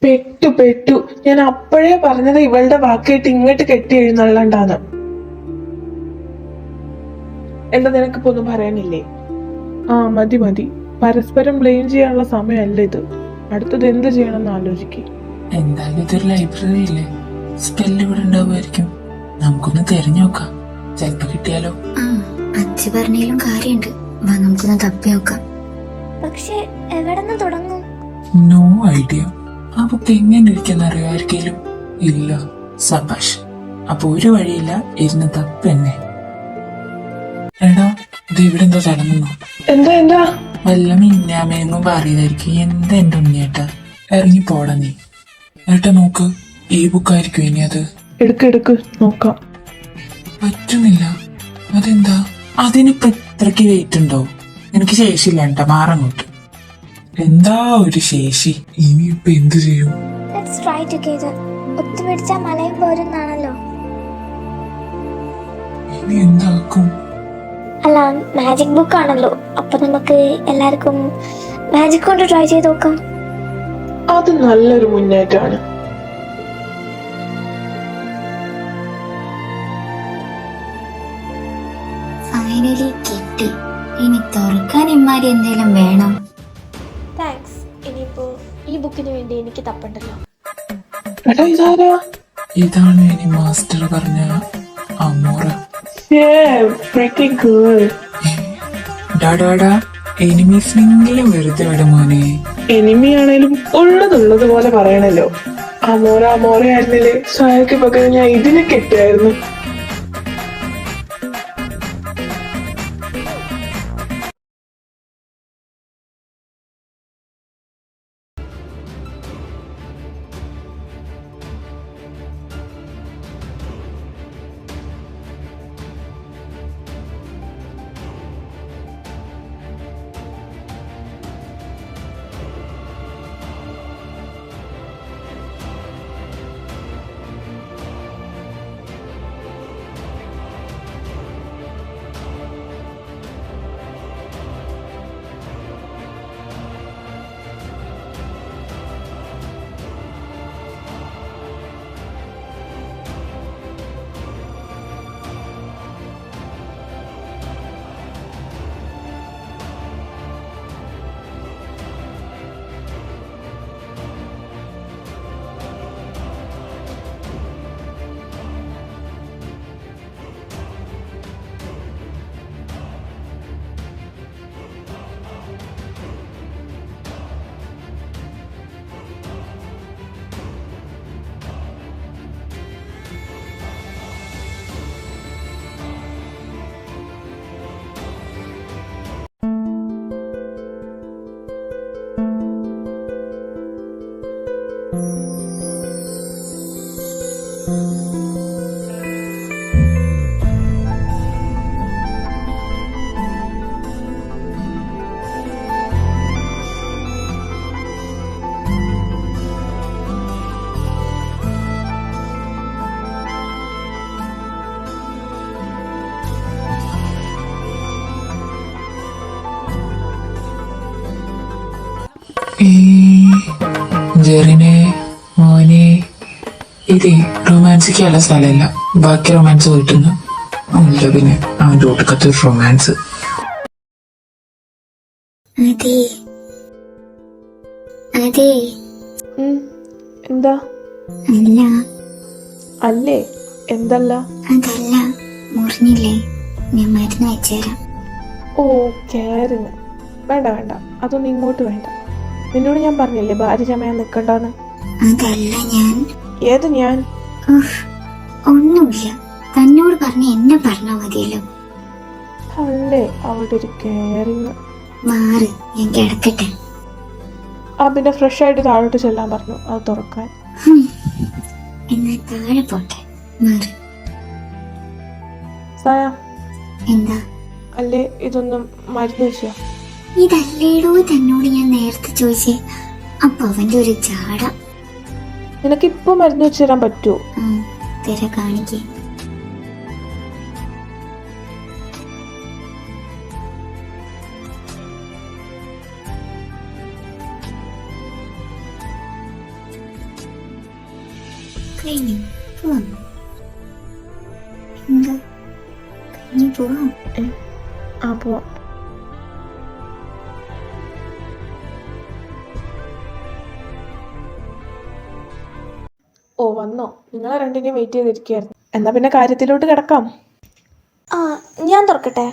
പെട്ടു പെട്ടു. ഞാൻ അപ്പോഴേ പറഞ്ഞത് ഇവളുടെ വാക്കേട്ട് ഇങ്ങോട്ട് കെട്ടി എഴുന്നള്ളണ്ടാന്ന്. എന്താ നിനക്കിപ്പോ ഒന്നും പറയാനില്ലേ? ആ മതി മതി, പരസ്പരം ബ്ലെയിം ചെയ്യാനുള്ള സമയമല്ല ഇത്. അടുത്തത് എന്ത് ചെയ്യണമെന്ന് ആലോചിക്കും. എന്തായാലും ഇതൊരു ലൈബ്രറി ഇല്ലേ, സ്പെല്ല് ഇവിടെ ഉണ്ടാവുമായിരിക്കും. നമുക്കൊന്ന് തിരഞ്ഞു നോക്കാം, ചിലപ്പോ കിട്ടിയാലോ. അച്ഛൻ പറഞ്ഞാലും കാര്യണ്ട്, നമുക്കൊന്ന് തപ്പി നോക്കാം. പക്ഷെ എവിടെ തുടങ്ങും? No idea. ആ ബുക്ക് എങ്ങനെ ഇരിക്കുന്ന അറിയാമായിരിക്കും? ഇല്ല. സബാഷ്. അപ്പൊ ഒരു വഴിയില്ല, ഇരുന്ന് തപ്പന്നെ. എടാ, ഇത് ഇവിടെ എന്താ തുടങ്ങുന്നു? എന്താ എന്താ വല്ല മിന്നാമേങ്ങും പറയുന്നതായിരിക്കും. എന്താ എന്റെ ഉണ്ണിയേട്ടാ, ഇറങ്ങി പോടാ നീ. ഏട്ടാ നോക്ക്, ഈ ബുക്കായിരിക്കും ഇനി അത്. എടുക്ക് നോക്കാം. പറ്റുന്നില്ല. അതെന്താ? അതിനിപ്പോ ഇത്രക്ക് വെയിറ്റ് ഉണ്ടോ? എനിക്ക് ശേഷിയില്ല ഏട്ടാ, മാറങ്ങോട്ട്. എന്താ ഒരു ശേഷി. ഇനിയിപ്പൊ എന്ത് ചെയ്യും? ഒത്തുപിടിച്ചാൽ മലയും പോരുന്നാണല്ലോ. ഇനി എന്താക്കും? അല്ല, മാജിക് ബുക്ക് ആണല്ലോ, അപ്പൊ നമുക്ക് എല്ലാവർക്കും മാജിക് കൊണ്ട് ട്രൈ ചെയ്ത് നോക്കാം. അത് നല്ലൊരു മുന്നേറ്റമാണ്. ഫൈനലി കിട്ടി. ഇനി തുറക്കാൻ ഇമാരി എന്തെങ്കിലും വേണം. താങ്ക്സ്. ഇനിയിപ്പോ ഈ ബുക്കിന് വേണ്ടി എനിക്ക് തപ്പണ്ടല്ലോ. എടാ ഇതാരാ? ഇതാണ് ഇനി മാസ്റ്റർ പറഞ്ഞ അമോറ. ഡാഡാടാ, എനിമീസിനെങ്കിലും വെറുതെ വിടും മോനെ. എനിമിയാണേലും ഉള്ളതുള്ളത് പോലെ പറയണല്ലോ. അമോറയായിരുന്നില്ലേ, സായക്ക് പകരം ഞാൻ ഇതിനെ കെട്ടായിരുന്നു. ജെറിനെ മോനെ, ഇത് റൊമാൻസിക്കുള്ള സ്ഥലമല്ല. ബാക്കി റൊമാൻസ് കിട്ടുന്നു ഇല്ല. പിന്നെ അവന്റെ ഒടുക്കത്തെ റൊമാൻസ്. എന്താ? അല്ല അല്ലേ? എന്തല്ല? അതല്ല, മുറിഞ്ഞില്ലേ? ഞാൻ മരുന്ന് വെച്ചുതരാം. ഓ, കാരിന് വേണ്ട, അതൊന്നും ഇങ്ങോട്ട് വേണ്ട. നിന്നോട് ഞാൻ പറഞ്ഞില്ലേ ഭാര്യ ചമയാൻ നിക്കണ്ടെന്ന്. അതല്ല ഞാൻ. ഏത് ഞാൻ? ഒന്നുമില്ല, തന്നോട് പറഞ്ഞ എന്നെ പറഞ്ഞാ മതിയല്ലോ. അല്ലേ അവളുടെ ഒരു കെയറിങ്. മാറ്, ഞാൻ കിടക്കട്ടെ. പിന്നെ ഫ്രഷ് ആയിട്ട് താഴോട്ട് ചെല്ലാൻ പറഞ്ഞു, അത് തുറക്കാൻ. എന്നാ താഴെ പോട്ടെ, മാറ്. സായ, എന്താ? അല്ലേ ഇതൊന്നും മരുന്ന് വെച്ചോ? ഇതല്ലേടോ തന്നോട് ഞാൻ നേരത്തെ ചോദിച്ചേ. അപ്പൊ അവന്റെ ഒരു ചാട. നിനക്കിപ്പോ മരുന്ന് വെച്ച് തരാൻ പറ്റുമോ? തിര കാണിക്കേ. കഴിഞ്ഞു പോവാം. എന്താ കഴിഞ്ഞു പോവാം. ആ പോവാം. ഓ വന്നോ? നിങ്ങളെ രണ്ടിനെയും വെയിറ്റ് ചെയ്തിരിക്കുകയായിരുന്നു. എന്നാ പിന്നെ കാര്യത്തിലോട്ട് കിടക്കാം. ആ ഞാൻ തുറക്കട്ടെ?